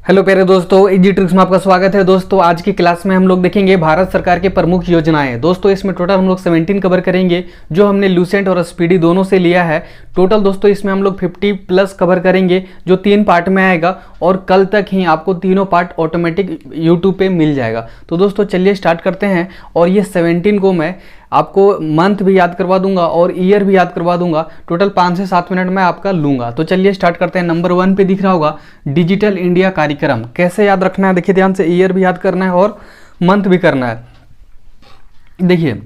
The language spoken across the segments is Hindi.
हेलो प्यारे दोस्तों, इजी ट्रिक्स में आपका स्वागत है। दोस्तों आज की क्लास में हम लोग देखेंगे भारत सरकार के प्रमुख योजनाएं। दोस्तों इसमें टोटल हम लोग 17 कवर करेंगे, जो हमने लूसेंट और स्पीडी दोनों से लिया है। टोटल दोस्तों इसमें हम लोग 50 प्लस कवर करेंगे, जो 3 पार्ट में आएगा और कल तक ही आपको तीनों पार्ट ऑटोमेटिक यूट्यूब पे मिल जाएगा। तो दोस्तों चलिए स्टार्ट करते हैं। और ये 17 को मैं आपको मंथ भी याद करवा दूंगा और ईयर भी याद करवा दूंगा। टोटल 5 से 7 मिनट में आपका लूंगा। तो चलिए स्टार्ट करते हैं। नंबर 1 पे दिख रहा होगा डिजिटल इंडिया कार्यक्रम। कैसे याद रखना है देखिए ध्यान से, ईयर भी याद करना है और मंथ भी करना है। देखिए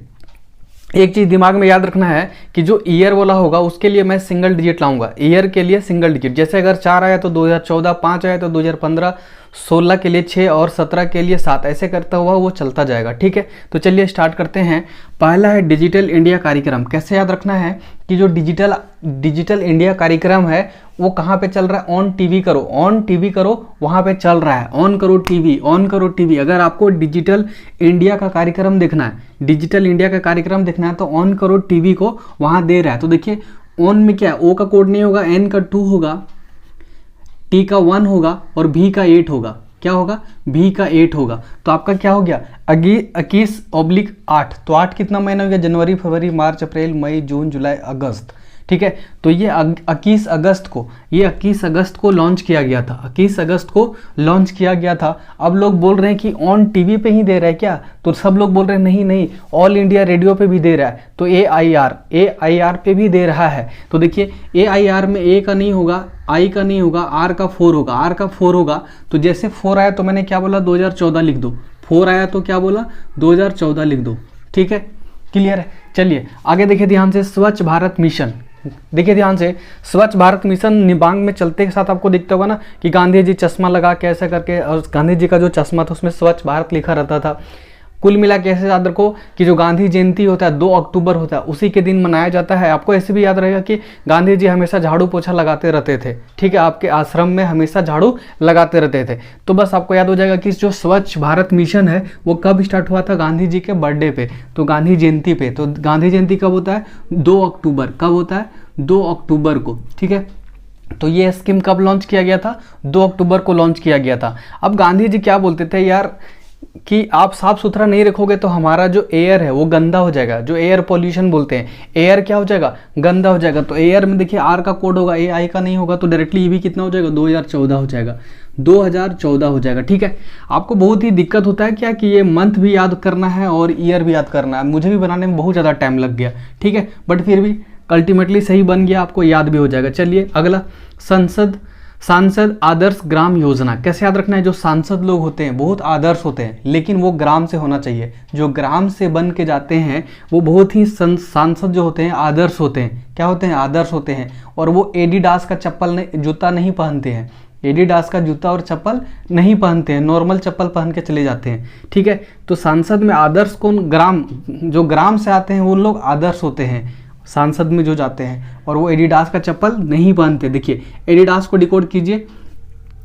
एक चीज दिमाग में याद रखना है कि जो ईयर वाला होगा उसके लिए मैं सिंगल डिजिट लाऊंगा। ईयर के लिए सिंगल डिजिट, जैसे अगर 4 आया तो 2014, 5 आया तो 2015, 16 के लिए 6 और 17 के लिए 7, ऐसे करता हुआ वो चलता जाएगा। ठीक है, तो चलिए स्टार्ट करते हैं। पहला है डिजिटल इंडिया कार्यक्रम। कैसे याद रखना है कि जो डिजिटल इंडिया कार्यक्रम है वो कहाँ पे चल रहा है? ऑन टीवी करो, ऑन टीवी करो, वहाँ पे चल रहा है। ऑन करो टीवी, ऑन करो टीवी। अगर आपको डिजिटल इंडिया का कार्यक्रम देखना है, डिजिटल इंडिया का कार्यक्रम देखना है तो ऑन करो टीवी को, वहाँ दे रहा है। तो देखिए ऑन में क्या है, ओ का कोड नहीं होगा, एन का 2 होगा, टी का 1 होगा और भी का 8 होगा। क्या होगा? भी का 8 होगा। तो आपका क्या हो गया? 21/8। तो 8 कितना महीना हो गया? जनवरी, फरवरी, मार्च, अप्रैल, मई, जून, जुलाई, अगस्त। ठीक है, तो ये 21 अगस्त को लॉन्च किया गया था। 21 अगस्त को लॉन्च किया गया था। अब लोग बोल रहे हैं कि ऑन टीवी पे ही दे रहा है क्या? तो सब लोग बोल रहे हैं नहीं नहीं, ऑल इंडिया रेडियो पे भी दे रहा है। तो AIR पे भी दे रहा है। तो देखिए AIR में ए का नहीं होगा, आई का नहीं होगा, आर का 4 होगा, आर का 4 होगा। तो जैसे 4 आया तो मैंने क्या बोला? 2014 लिख दो। 4 आया तो क्या बोला? 2014 लिख दो। ठीक है, क्लियर है। चलिए आगे देखिए ध्यान से, स्वच्छ भारत मिशन। देखिए ध्यान से, स्वच्छ भारत मिशन निबांग में चलते के साथ आपको दिखता होगा ना कि गांधी जी चश्मा लगा के ऐसा करके, और गांधी जी का जो चश्मा था उसमें स्वच्छ भारत लिखा रहता था। कुल मिला के ऐसे याद रखो कि जो गांधी जयंती होता है 2 अक्टूबर होता है, उसी के दिन मनाया जाता है। आपको ऐसे भी याद रहेगा कि गांधी जी हमेशा झाड़ू पोछा लगाते रहते थे। ठीक है, आपके आश्रम में हमेशा झाड़ू लगाते रहते थे। तो बस आपको याद हो जाएगा कि जो स्वच्छ भारत मिशन है वो कब स्टार्ट हुआ था? गांधी जी के बर्थडे पे, तो गांधी जयंती पे। तो गांधी जयंती कब होता है? 2 अक्टूबर। कब होता है? 2 अक्टूबर को। ठीक है, तो ये स्कीम कब लॉन्च किया गया था? 2 अक्टूबर को लॉन्च किया गया था। अब गांधी जी क्या बोलते थे यार कि आप साफ सुथरा नहीं रखोगे तो हमारा जो एयर है वो गंदा हो जाएगा। जो एयर पोल्यूशन बोलते हैं, एयर क्या हो जाएगा? गंदा हो जाएगा। तो एयर में देखिए आर का कोड होगा, ए आई का नहीं होगा, तो डायरेक्टली ये भी कितना हो जाएगा? 2014 हो जाएगा। 2014 हो जाएगा। ठीक है, आपको बहुत ही दिक्कत होता है क्या कि ये मंथ भी याद करना है और ईयर भी याद करना है। मुझे भी बनाने में बहुत ज़्यादा टाइम लग गया। ठीक है, बट फिर भी अल्टीमेटली सही बन गया, आपको याद भी हो जाएगा। चलिए अगला, सांसद आदर्श ग्राम योजना। कैसे याद रखना है? जो सांसद लोग होते हैं बहुत आदर्श होते हैं, लेकिन वो ग्राम से होना चाहिए। जो ग्राम से बन के जाते हैं वो बहुत ही सांसद जो होते हैं आदर्श होते हैं। क्या होते हैं? आदर्श होते हैं। और वो एडिडास का जूता नहीं पहनते हैं। एडिडास का जूता और चप्पल नहीं पहनते हैं, नॉर्मल चप्पल पहन के चले जाते हैं। ठीक है, तो सांसद में आदर्श कौन? जो ग्राम से आते हैं वो लोग आदर्श होते हैं सांसद में जो जाते हैं, और वो एडिडास का चप्पल नहीं पहनते। देखिए एडिडास को डिकोड कीजिए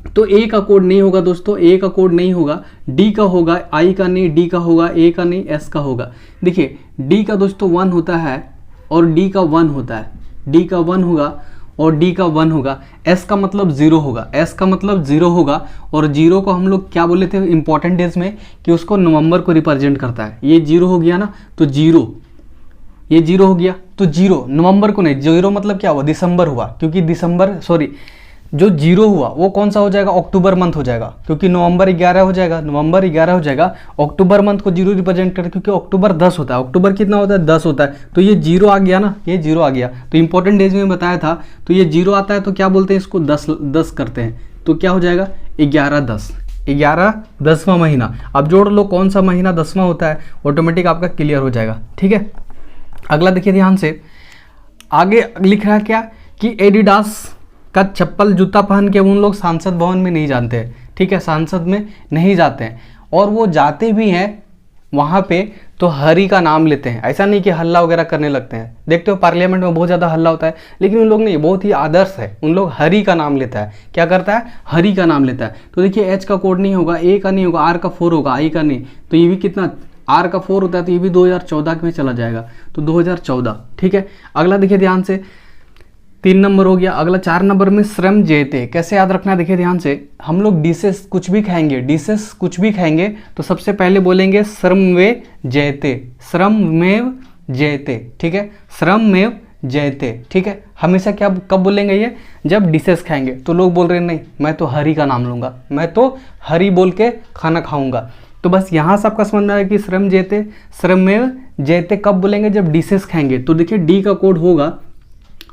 तो ए का कोड नहीं होगा दोस्तों, ए का कोड नहीं होगा, डी का होगा, आई का नहीं, डी का होगा, ए का नहीं, एस का होगा। देखिए डी का दोस्तों 1 होता है और डी का 1 होता है। डी का 1 होगा और डी का 1 होगा। एस का मतलब 0 होगा, एस का मतलब 0 होगा। और 0 को हम लोग क्या बोले थे इंपॉर्टेंट डेज में कि उसको नवंबर को रिप्रेजेंट करता है। ये 0 हो गया ना, तो 0, ये 0 हो गया तो 0 नवंबर को नहीं, 0 मतलब क्या हुआ? दिसंबर हुआ, क्योंकि जो 0 हुआ वो कौन सा हो जाएगा? अक्टूबर मंथ हो जाएगा, क्योंकि नवंबर 11 हो जाएगा, नवंबर 11 हो जाएगा। अक्टूबर मंथ को 0 रिप्रेजेंट करता है, क्योंकि अक्टूबर 10 होता है। अक्टूबर कितना होता है? 10 होता है। तो ये 0 आ गया ना, ये 0 आ गया। तो इंपॉर्टेंट डेज में बताया था, तो ये 0 आता है तो क्या बोलते हैं इसको? 10 करते हैं। तो क्या हो जाएगा? 11/10, 10वां महीना। अब जोड़ लो कौन सा महीना 10वां होता है, ऑटोमेटिक आपका क्लियर हो जाएगा। ठीक है, अगला देखिए ध्यान से, आगे लिख रहा है क्या कि एडिडास का चप्पल जूता पहन के उन लोग सांसद भवन में नहीं जाते हैं। ठीक है, सांसद में नहीं जाते हैं, और वो जाते भी हैं वहाँ पे तो हरि का नाम लेते हैं। ऐसा नहीं कि हल्ला वगैरह करने लगते हैं। देखते हो पार्लियामेंट में बहुत ज़्यादा हल्ला होता है, लेकिन उन लोग नहीं, बहुत ही आदर्श है। उन लोग हरि का नाम लेता है। क्या करता है? हरि का नाम लेता है। तो देखिए एच का कोड नहीं होगा, ए का नहीं होगा, आर का 4 होगा, आई का नहीं। तो ये भी कितना? आर का 4 होता है, तो ये भी 2014 में चला जाएगा। तो 2014। ठीक है, अगला देखिए ध्यान से, 3 नंबर हो गया। अगला 4 नंबर में श्रम जयते, कैसे याद रखना है देखिए ध्यान से। हम लोग डिशेस कुछ भी खाएंगे, डिशेस कुछ भी खाएंगे तो सबसे पहले बोलेंगे श्रममेव जयते, श्रममेव जयते, ठीक है, श्रममेव जयते, ठीक है। हमेशा क्या कब बोलेंगे ये, जब डिशेस खाएंगे। तो लोग बोल रहे हैं नहीं मैं तो हरी का नाम लूंगा, मैं तो हरी बोल के खाना खाऊंगा। तो बस यहाँ से आपका समझ में आया कि श्रम जयते, श्रममेव जयते कब बोलेंगे, जब डिशेस खाएंगे। तो देखिए डी का कोड होगा,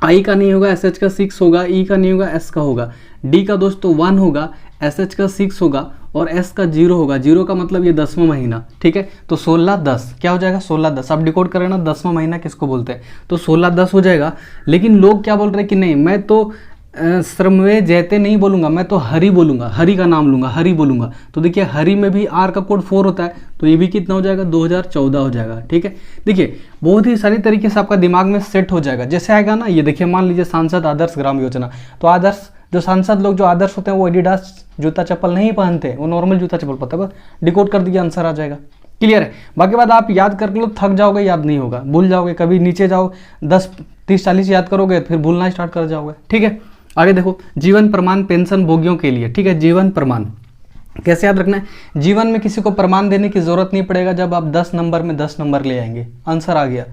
आई का नहीं होगा, एस एच का 6 होगा, ई का नहीं होगा, एस का होगा। डी का दोस्तों 1 होगा, एस एच का 6 होगा और एस का 0 होगा। 0 का मतलब ये 10वां महीना, ठीक है। तो 16-10 क्या हो जाएगा, 16-10। आप डिकोड करें ना 10वां महीना किसको बोलते हैं, तो 16-10 हो जाएगा। लेकिन लोग क्या बोल रहे हैं कि नहीं मैं तो श्रममेव जयते नहीं बोलूंगा, मैं तो हरी बोलूंगा, हरी का नाम लूंगा, हरी बोलूंगा। तो देखिए हरी में भी आर का कोड 4 होता है, तो ये भी कितना हो जाएगा, 2014 हो जाएगा, ठीक है। देखिए बहुत ही सारी तरीके से आपका दिमाग में सेट हो जाएगा। जैसे आएगा ना ये देखिए, मान लीजिए सांसद आदर्श ग्राम योजना, तो आदर्श जो सांसद लोग जो आदर्श होते हैं वो एडिडास जूता चप्पल नहीं पहनते, वो नॉर्मल जूता चप्पल पहनते हैं। बस डिकोड कर दिया आंसर आ जाएगा, क्लियर है। बाकी बात आप याद कर लो, थक जाओगे, याद नहीं होगा, भूल जाओगे। कभी नीचे जाओ 10, 30, 40 याद करोगे फिर भूलना स्टार्ट कर जाओगे, ठीक है। आगे देखो, जीवन प्रमाण पेंशन भोगियों के लिए, ठीक है। जीवन प्रमाण कैसे याद रखना है, जीवन में किसी को प्रमाण देने की जरूरत नहीं पड़ेगा जब आप 10 नंबर में 10 नंबर ले आएंगे, आंसर आ गया।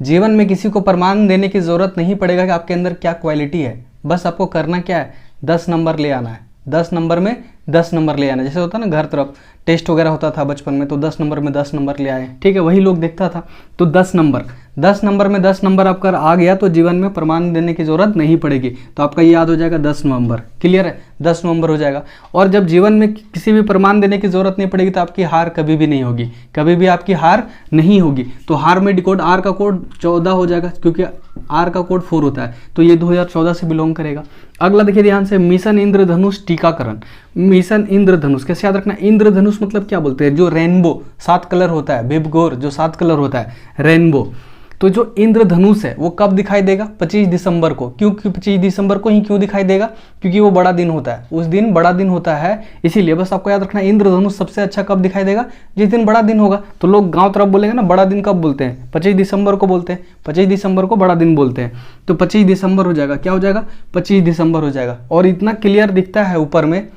जीवन में किसी को प्रमाण देने की जरूरत नहीं पड़ेगा कि आपके अंदर क्या क्वालिटी है, बस आपको करना क्या है, 10 नंबर ले आना है। 10 नंबर में 10 नंबर ले आना, जैसे होता है ना घर तरफ टेस्ट वगैरह होता था बचपन में, तो 10 नंबर में 10 नंबर ले आए, ठीक है, वही लोग देखता था। तो 10 नंबर में 10 नंबर आपका आ गया तो जीवन में प्रमाण देने की जरूरत नहीं पड़ेगी। तो आपका ये याद हो जाएगा 10 नवंबर, क्लियर है, 10 नवंबर हो जाएगा। और जब जीवन में किसी भी प्रमाण देने की जरूरत नहीं पड़ेगी तो आपकी हार कभी भी नहीं होगी, कभी भी आपकी हार नहीं होगी। तो हार में डिकोड आर का कोड 14 हो जाएगा, क्योंकि आर का कोड 4 होता है, तो ये 2014 से बिलोंग करेगा। अगला देखिए ध्यान से, मिशन इंद्रधनुष टीकाकरण। मिशन इंद्रधनुष कैसे याद रखना, इंद्रधनुष मतलब क्या बोलते हैं, जो रेनबो 7 कलर होता है, बिबगोर जो 7 कलर होता है, रेनबो। तो जो इंद्रधनुष है वो कब दिखाई देगा, 25 दिसंबर को। क्यों 25 दिसंबर को ही क्यों दिखाई देगा, क्योंकि वो बड़ा दिन होता है, उस दिन बड़ा दिन होता है, इसीलिए बस आपको याद रखना इंद्रधनुष सबसे अच्छा कब दिखाई देगा, जिस दिन बड़ा दिन होगा। तो लोग गांव तरफ बोलेंगे ना बड़ा दिन कब बोलते हैं, 25 दिसंबर को बोलते हैं, 25 दिसंबर को बड़ा दिन बोलते हैं। तो 25 दिसंबर हो जाएगा, क्या हो जाएगा, 25 दिसंबर हो जाएगा। और इतना क्लियर दिखता है ऊपर में,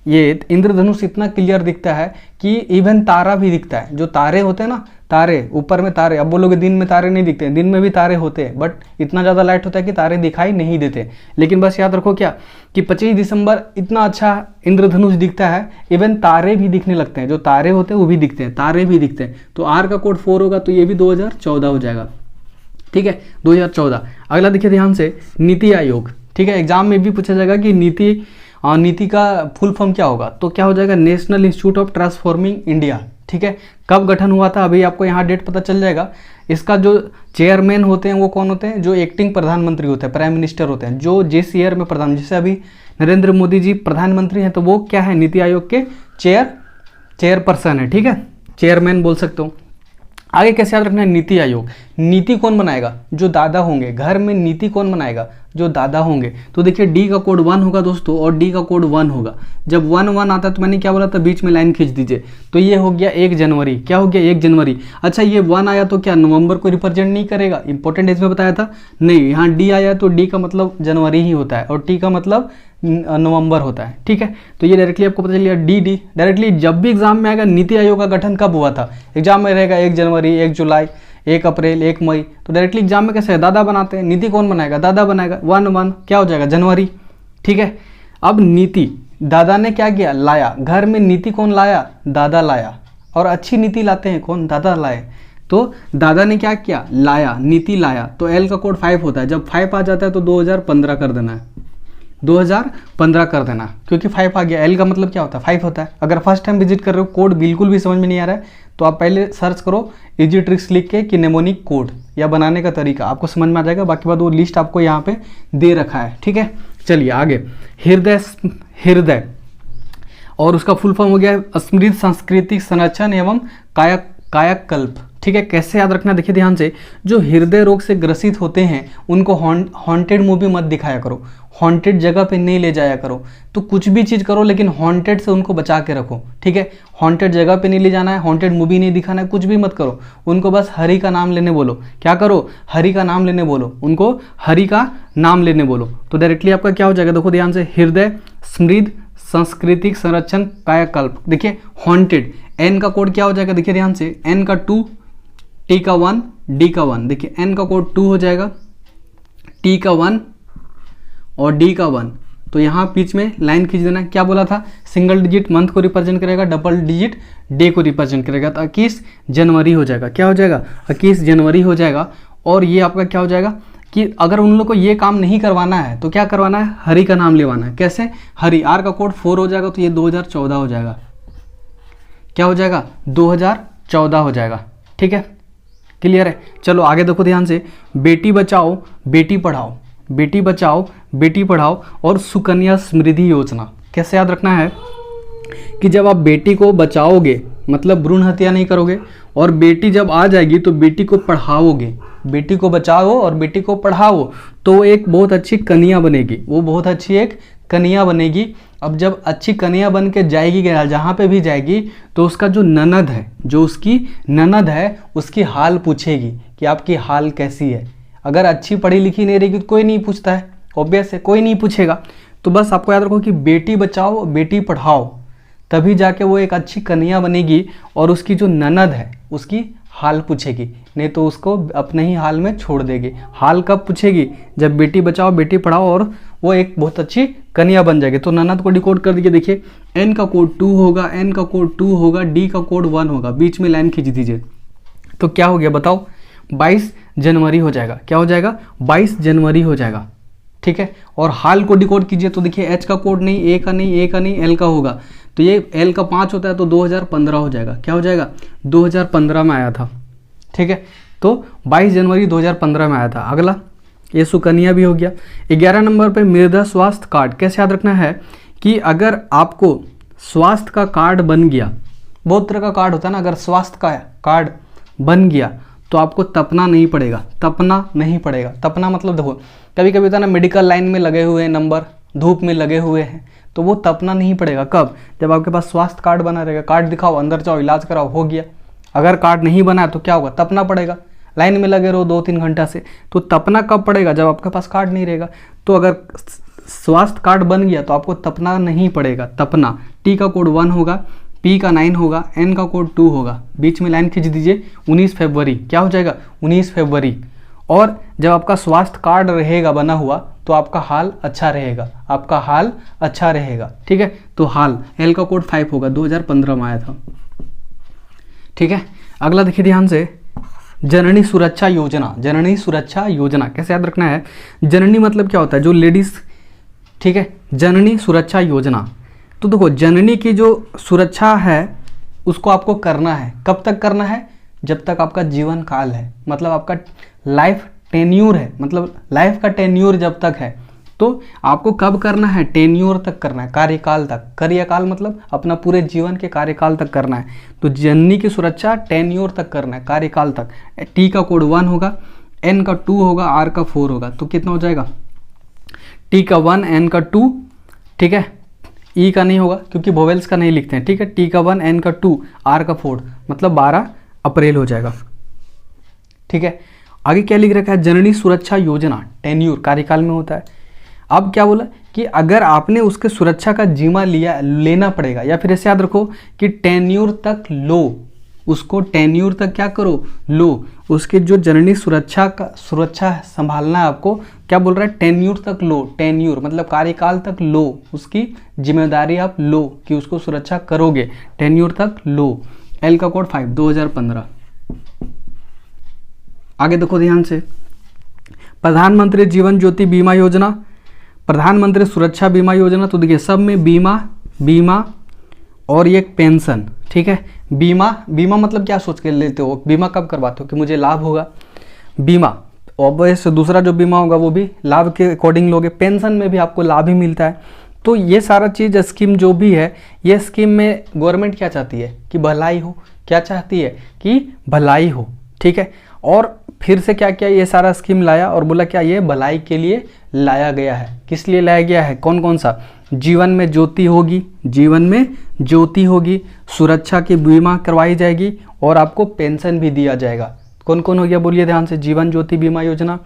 ये इंद्रधनुष इतना क्लियर दिखता है कि इवन तारा भी दिखता है। जो तारे होते हैं ना, तारे ऊपर में तारे, अब बोलोगे दिन में तारे नहीं दिखते हैं, दिन में भी तारे होते हैं, बट इतना ज़्यादा लाइट होता है कि तारे दिखाई नहीं देते। लेकिन बस याद रखो क्या कि 25 दिसंबर इतना अच्छा इंद्रधनुष दिखता है, इवन तारे भी दिखने लगते हैं, जो तारे होते हैं वो भी दिखते हैं, तारे भी दिखते हैं। तो आर का कोड 4 होगा, तो ये भी 2014 हो जाएगा, ठीक है, 2014। अगला देखिए ध्यान से, नीति आयोग, ठीक है। एग्जाम में भी पूछा जाएगा कि नीति का फुल फॉर्म क्या होगा, तो क्या हो जाएगा, national institute of transforming India, ठीक है। कब गठन हुआ था अभी आपको यहाँ डेट पता चल जाएगा। इसका जो चेयरमैन होते हैं वो कौन होते हैं, जो एक्टिंग प्रधानमंत्री होते हैं, प्राइम मिनिस्टर होते हैं, जो जिस ईयर में प्रधान, जैसे अभी नरेंद्र मोदी जी प्रधानमंत्री हैं तो वो क्या है, नीति आयोग के चेयरपर्सन है, ठीक है, चेयरमैन बोल सकते हो। आगे कैसे याद रखना है, नीति आयोग, नीति कौन बनाएगा, जो दादा होंगे घर में, नीति कौन बनाएगा, जो दादा होंगे। तो देखिए डी का कोड 1 होगा दोस्तों, और डी का कोड 1 होगा। जब 1 आता है तो मैंने क्या बोला था, बीच में लाइन खींच दीजिए, तो ये हो गया 1 जनवरी, क्या हो गया 1 जनवरी। अच्छा ये 1 आया तो क्या नवंबर को रिप्रेजेंट नहीं करेगा, इंपॉर्टेंट इसमें बताया था, नहीं, यहाँ डी आया तो डी का मतलब जनवरी ही होता है और टी का मतलब नवंबर होता है, ठीक है। तो ये डायरेक्टली आपको पता चल गया, डी डायरेक्टली जब भी एग्जाम में आएगा नीति आयोग का गठन कब हुआ था, एग्जाम में रहेगा 1 जनवरी, 1 जुलाई, 1 अप्रैल, 1 मई। तो डायरेक्टली एग्जाम में कैसे है, दादा बनाते हैं, नीति कौन बनाएगा, दादा बनाएगा, 1 क्या हो जाएगा, जनवरी, ठीक है। अब नीति दादा ने क्या किया, लाया, घर में नीति कौन लाया, दादा लाया, और अच्छी नीति लाते हैं कौन, दादा लाए। तो दादा ने क्या किया, लाया, नीति लाया। तो एल का कोड 5 होता है, जब 5 आ जाता है तो 2015 कर देना है, 2015 कर देना, क्योंकि 5 आ गया। एल का मतलब क्या होता है, 5 होता है। अगर फर्स्ट टाइम विजिट कर रहे हो, कोड बिल्कुल भी समझ में नहीं आ रहा है, तो आप पहले सर्च करो इजी ट्रिक्स लिख के कि नेमोनिक कोड या बनाने का तरीका, आपको समझ में आ जाएगा। बाकी बात वो लिस्ट आपको यहाँ पे दे रखा है, ठीक है। चलिए आगे, हृदय और उसका फुल फॉर्म हो गया स्मृति सांस्कृतिक संरक्षण एवं कायाकल्प, ठीक है, कैसे याद रखना देखिए ध्यान से, जो हृदय रोग से ग्रसित होते हैं उनको हॉन्टेड मूवी मत दिखाया करो, हॉन्टेड जगह पे नहीं ले जाया करो। तो कुछ भी चीज़ करो लेकिन हॉन्टेड से उनको बचा के रखो, ठीक है। हॉन्टेड जगह पे नहीं ले जाना है, हॉन्टेड मूवी नहीं दिखाना है, कुछ भी मत करो। उनको बस हरि का नाम लेने बोलो। क्या करो? हरि का नाम लेने बोलो, उनको हरि का नाम लेने बोलो। तो डायरेक्टली आपका क्या हो जाएगा, देखो ध्यान से, हृदय समृद्ध सांस्कृतिक संरक्षण कायाकल्प। देखिए हॉन्टेड, एन का कोड क्या हो जाएगा, देखिए ध्यान से, एन का 2, टी का 1, डी का 1। देखिए एन का कोड 2 हो जाएगा, टी का 1 और डी का 1। तो यहाँ बीच में लाइन खींच देना। क्या बोला था? सिंगल डिजिट मंथ को रिप्रेजेंट करेगा, डबल डिजिट डे को रिप्रेजेंट करेगा। तो 21 जनवरी हो जाएगा। क्या हो जाएगा? 21 जनवरी हो जाएगा। और ये आपका क्या हो जाएगा कि अगर उन लोग को ये काम नहीं करवाना है तो क्या करवाना है? हरि का नाम लेवाना है। कैसे? हरि, आर का कोड 4 हो जाएगा, तो ये 2014 हो जाएगा। क्या हो जाएगा? 2014 हो जाएगा। ठीक है, क्लियर है। चलो आगे देखो ध्यान से, बेटी बचाओ बेटी पढ़ाओ, बेटी बचाओ बेटी पढ़ाओ और सुकन्या समृद्धि योजना। कैसे याद रखना है कि जब आप बेटी को बचाओगे मतलब भ्रूण हत्या नहीं करोगे, और बेटी जब आ जाएगी तो बेटी को पढ़ाओगे, बेटी को बचाओ और बेटी को पढ़ाओ, तो वो एक बहुत अच्छी कन्या बनेगी, वो बहुत अच्छी एक कन्या बनेगी। अब जब अच्छी कन्या बन के जाएगी जहाँ पे भी जाएगी तो उसका जो ननद है, जो उसकी ननद है, उसकी हाल पूछेगी कि आपकी हाल कैसी है। अगर अच्छी पढ़ी लिखी नहीं रहेगी तो कोई नहीं पूछता है, ऑब्वियस है, कोई नहीं पूछेगा। तो बस आपको याद रखो कि बेटी बचाओ बेटी पढ़ाओ, तभी जाके वो एक अच्छी कन्या बनेगी और उसकी जो ननद है उसकी हाल पूछेगी, नहीं तो उसको अपने ही हाल में छोड़ देगी। हाल कब पूछेगी? जब बेटी बचाओ बेटी पढ़ाओ और वो एक बहुत अच्छी कन्या बन जाएगी। तो ननद को डिकोड कर दीजिए। देखिए एन का कोड 2 होगा, एन का कोड 2 होगा, डी का कोड 1 होगा, बीच में लाइन खींच दीजिए। तो क्या हो गया बताओ? 22 जनवरी हो जाएगा। क्या हो जाएगा? 22 जनवरी हो जाएगा। ठीक है, और हाल को डिकोड कीजिए। तो देखिए एच का कोड नहीं, ए का नहीं, ए का नहीं, एल का होगा। तो ये एल का 5 होता है तो 2015 हो जाएगा। क्या हो जाएगा? 2015 में आया था। ठीक है, तो 22 जनवरी 2015 में आया था। अगला ये सुकन्या भी हो गया। 11 नंबर पे मृदा स्वास्थ्य कार्ड। कैसे याद रखना है कि अगर आपको स्वास्थ्य का कार्ड बन गया, बहुत तरह का कार्ड होता है ना, अगर स्वास्थ्य का कार्ड बन गया तो आपको तपना नहीं पड़ेगा, तपना नहीं पड़ेगा। तपना मतलब देखो कभी कभी होता है ना, मेडिकल लाइन में लगे हुए हैं नंबर, धूप में लगे हुए हैं, तो वो तपना नहीं पड़ेगा। कब? जब आपके पास स्वास्थ्य कार्ड बना रहेगा। कार्ड दिखाओ, अंदर जाओ, इलाज कराओ, हो गया। अगर कार्ड नहीं बना तो क्या होगा? तपना पड़ेगा, लाइन में लगे रहो 2-3 घंटा से। तो तपना कब पड़ेगा? जब आपके पास कार्ड नहीं रहेगा। तो अगर स्वास्थ्य कार्ड बन गया तो आपको तपना नहीं पड़ेगा। तपना, टी का कोड 1 होगा, पी का 9 होगा, एन का कोड 2 होगा, बीच में लाइन खींच दीजिए। 19 फरवरी। क्या हो जाएगा? 19 फरवरी। और जब आपका स्वास्थ्य कार्ड रहेगा बना हुआ तो आपका हाल अच्छा रहेगा, आपका हाल अच्छा रहेगा। ठीक है, तो हाल, एल का कोड 5 होगा, 2015 में आया था। ठीक है, अगला देखिए ध्यान से, जननी सुरक्षा योजना। जननी सुरक्षा योजना कैसे याद रखना है? जननी मतलब क्या होता है? जो लेडीज, ठीक है, जननी सुरक्षा योजना। तो देखो जननी की जो सुरक्षा है उसको आपको करना है। कब तक करना है? जब तक आपका जीवन काल है, मतलब आपका लाइफ टेन्यूर है, मतलब लाइफ का टेन्यूर जब तक है। तो आपको कब करना है? टेन्यूर तक करना है, कार्यकाल तक। कार्यकाल मतलब अपना पूरे जीवन के कार्यकाल तक करना है। तो जननी की सुरक्षा टेन्यूर तक करना है, कार्यकाल तक। टी का कोड 1 होगा, एन का 2 होगा, आर का 4 होगा। तो कितना हो जाएगा? टी का 1, एन का 2, ठीक है, ई का नहीं होगा क्योंकि वोवेल्स का नहीं लिखते हैं। ठीक है, टी का 1, एन का 2, आर का 4, मतलब 12 अप्रैल हो जाएगा। ठीक है, आगे क्या लिख रखा है? जननी सुरक्षा योजना, टेन्यूर, कार्यकाल में होता है। अब क्या बोला कि अगर आपने उसके सुरक्षा का जिम्मा लेना पड़ेगा, या फिर ऐसे याद रखो कि टेन्यूर तक लो, उसको टेन्यूर तक क्या करो? लो। उसके जो जननी सुरक्षा संभालना है आपको, क्या बोल रहा है? टेन्यूर तक लो। टेन्यूर मतलब कार्यकाल तक लो, उसकी जिम्मेदारी आप लो कि उसको सुरक्षा करोगे, टेन्यूर तक लो। एल का कोड 5, 2015। आगे देखो ध्यान से, प्रधानमंत्री जीवन ज्योति बीमा योजना, प्रधानमंत्री सुरक्षा बीमा योजना। तो देखिए सब में बीमा और ये पेंशन। ठीक है, बीमा मतलब क्या सोच के लेते हो? बीमा कब करवाते हो कि मुझे लाभ होगा? बीमा ऑब्वियस, दूसरा जो बीमा होगा वो भी लाभ के अकॉर्डिंग लोगे। पेंशन में भी आपको लाभ ही मिलता है। तो ये सारा चीज़ स्कीम जो भी है, ये स्कीम में गवर्नमेंट क्या चाहती है कि भलाई हो, क्या चाहती है कि भलाई हो, ठीक है। और फिर से क्या क्या ये सारा स्कीम लाया और बोला क्या ये भलाई के लिए लाया गया है। किस लिए लाया गया है, कौन कौन सा, जीवन में ज्योति होगी, जीवन में ज्योति होगी, सुरक्षा की बीमा करवाई जाएगी और आपको पेंशन भी दिया जाएगा। कौन कौन हो गया बोलिए ध्यान से, जीवन ज्योति बीमा योजना,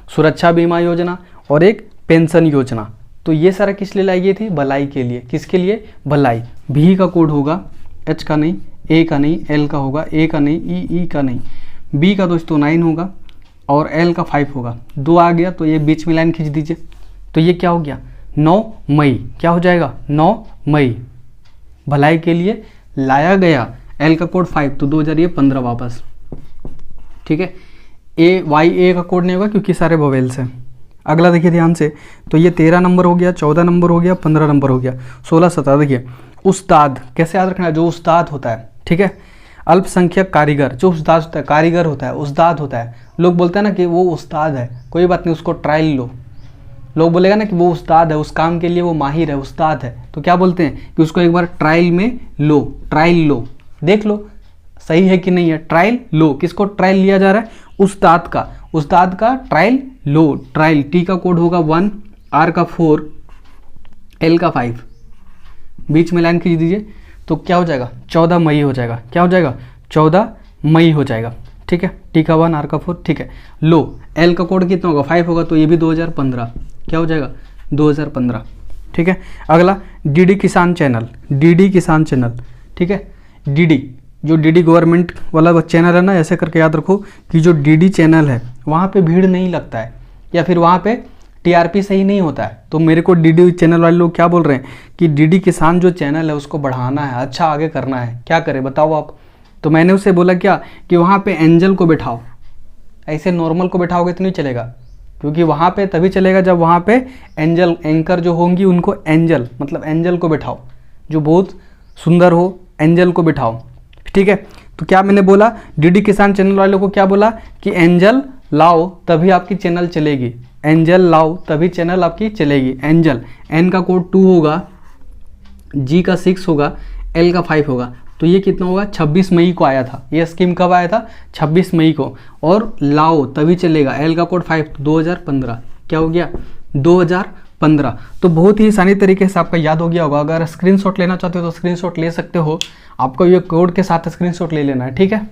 सुरक्षा बीमा योजना और एक पेंशन योजना। तो ये सारा किस लिए लाई गई थी, भलाई के लिए। किसके लिए, भलाई। भी का कोड होगा, एच का नहीं, ए का नहीं, एल का होगा, ए का नहीं, ई का नहीं, बी का दोस्तों 9 होगा और एल का 5 होगा। 2 आ गया तो ये बीच में लाइन खींच दीजिए। तो ये क्या हो गया, 9 मई, क्या हो जाएगा 9 मई, भलाई के लिए लाया गया। एल का कोड 5 तो 2015 वापस, ठीक है। ए वाई ए का कोड नहीं होगा क्योंकि सारे वोवेल्स हैं। अगला देखिए ध्यान से, तो ये 13 नंबर हो गया, 14 नंबर हो गया, 15 नंबर हो गया, 16 17। देखिए उस्ताद कैसे याद रखना है, जो उस्ताद होता है, ठीक है। अल्पसंख्यक कारीगर, जो उस्ताद होता है, कारीगर होता है, उस्ताद होता है। लोग बोलते हैं ना कि वो उस्ताद है, कोई बात नहीं, उसको ट्रायल लो। लोग बोलेगा ना कि वो उस्ताद है, उस काम के लिए वो माहिर है, उस्ताद है, तो क्या बोलते हैं कि उसको एक बार ट्रायल में लो, ट्रायल लो, देख लो सही है कि नहीं है, ट्रायल लो। किसको ट्रायल लिया जा रहा है, उस्ताद का, उस्ताद का ट्रायल लो। ट्रायल, टी का कोड होगा 1, आर का 4, एल का 5, बीच में लाइन खींच दीजिए। तो क्या हो जाएगा, 14 मई हो जाएगा। क्या हो जाएगा, 14 मई हो जाएगा, ठीक है। टी का 1, आर का 4, ठीक है। लो, एल का कोड कितना होगा, 5 होगा, तो ये भी 2015, क्या हो जाएगा 2015, ठीक है। अगला डीडी किसान चैनल, डीडी किसान चैनल, ठीक है। डीडी, जो डीडी गवर्नमेंट वाला चैनल है ना, ऐसे करके याद रखो कि जो डीडी चैनल है वहाँ पे भीड़ नहीं लगता है या फिर वहाँ पे टीआरपी सही नहीं होता है। तो मेरे को डीडी चैनल वाले लोग क्या बोल रहे हैं कि डीडी किसान जो चैनल है उसको बढ़ाना है, अच्छा आगे करना है, क्या करें बताओ आप। तो मैंने उसे बोला क्या कि वहाँ पे एंजल को बैठाओ, ऐसे नॉर्मल को बैठाओगे तो नहीं चलेगा, क्योंकि वहाँ पे तभी चलेगा जब वहाँ पे एंजल एंकर जो होंगी उनको एंजल मतलब एंजल को बैठाओ, जो बहुत सुंदर हो, एंजल को बैठाओ, ठीक है। तो क्या मैंने बोला, डीडी किसान चैनल वालों को क्या बोला कि एंजल लाओ तभी आपकी चैनल चलेगी, एंजल लाओ तभी चैनल आपकी चलेगी। एंजल, एन का कोड 2 होगा, जी का 6 होगा, एल का 5 होगा। तो ये कितना होगा, 26 मई को आया था। ये स्कीम कब आया था, 26 मई को। और लाओ तभी चलेगा, एल का कोड 5, 2015, क्या हो गया 2015। तो बहुत ही आसानी तरीके से आपका याद हो गया होगा। अगर स्क्रीनशॉट लेना चाहते हो तो स्क्रीनशॉट ले सकते हो, आपको ये कोड के साथ स्क्रीनशॉट ले लेना है, ठीक है।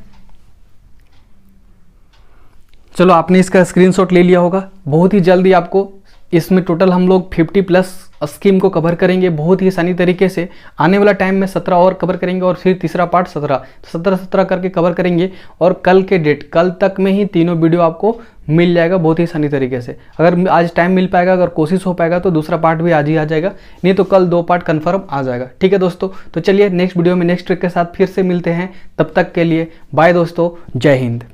चलो आपने इसका स्क्रीनशॉट ले लिया होगा। बहुत ही जल्दी आपको इसमें टोटल हम लोग 50+ स्कीम को कवर करेंगे बहुत ही आसानी तरीके से। आने वाला टाइम में 17 और कवर करेंगे और फिर तीसरा पार्ट 17 करके कवर करेंगे। और कल के डेट, कल तक में ही तीनों वीडियो आपको मिल जाएगा बहुत ही आसानी तरीके से। अगर आज टाइम मिल पाएगा, अगर कोशिश हो पाएगा तो दूसरा पार्ट भी आज ही आ जाएगा, नहीं तो कल 2 पार्ट कन्फर्म आ जाएगा, ठीक है दोस्तों। तो चलिए नेक्स्ट वीडियो में नेक्स्ट ट्रिक के साथ फिर से मिलते हैं, तब तक के लिए बाय दोस्तों, जय हिंद।